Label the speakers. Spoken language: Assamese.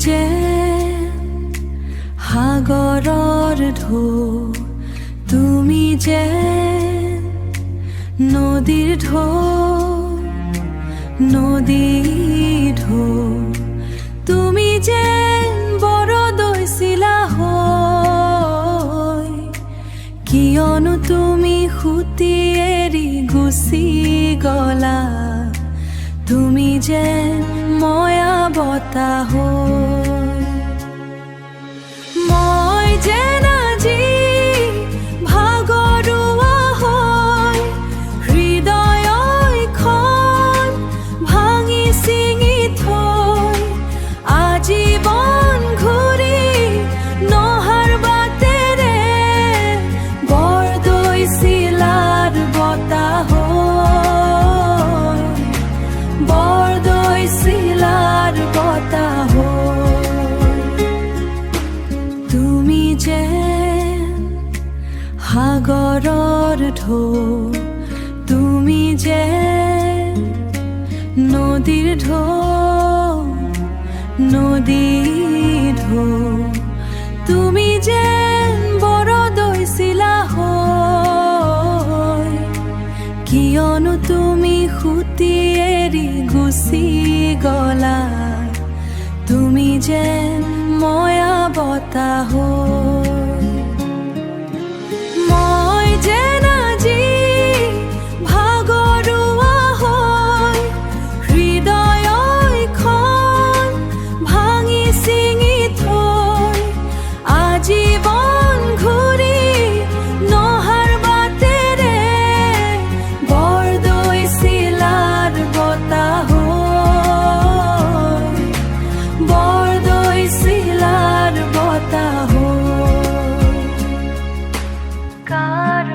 Speaker 1: যে সাগৰৰ ঢৌ, তুমি যে নদীৰ ঢৌ, নদীৰ ঢৌ, তুমি যে বৰদৈ চিলা হৈ, কিয়নো তুমি সুতি এৰি গুচি গলা, তুমি যে ময়া বতাহ হৈ। মই যেন আজি ভাগৰুৱা হৈ, হৃদয়খন ভাঙি ছিঙি থৈ, আজীৱন ঘূৰি নহাৰ বাটেৰে বৰদৈ চিলাৰ বতাহ হৈ, বৰদৈ চিলাৰ বতাহ হৈ। তুমি যে সাগৰৰ ঢৌ, তুমি যে নদীৰ ঢৌ, নদীৰ ঢৌ, তুমি যে বৰদৈ চিলা হৈ, কিয়নো তুমি সুতি এৰি গুচি গলা, তুমি যে ময়া বতাহ হৈ। মই যেন আজি ভাগৰুৱা হৈ, হৃদয়খন ভাঙি ছিঙি থৈ, আজীৱন ঘূৰি নহাৰ বাটেৰে বৰদৈ চিলাৰ বতাহ হৈ, বৰদৈ চিলাৰ বতাহ হৈ। কাৰ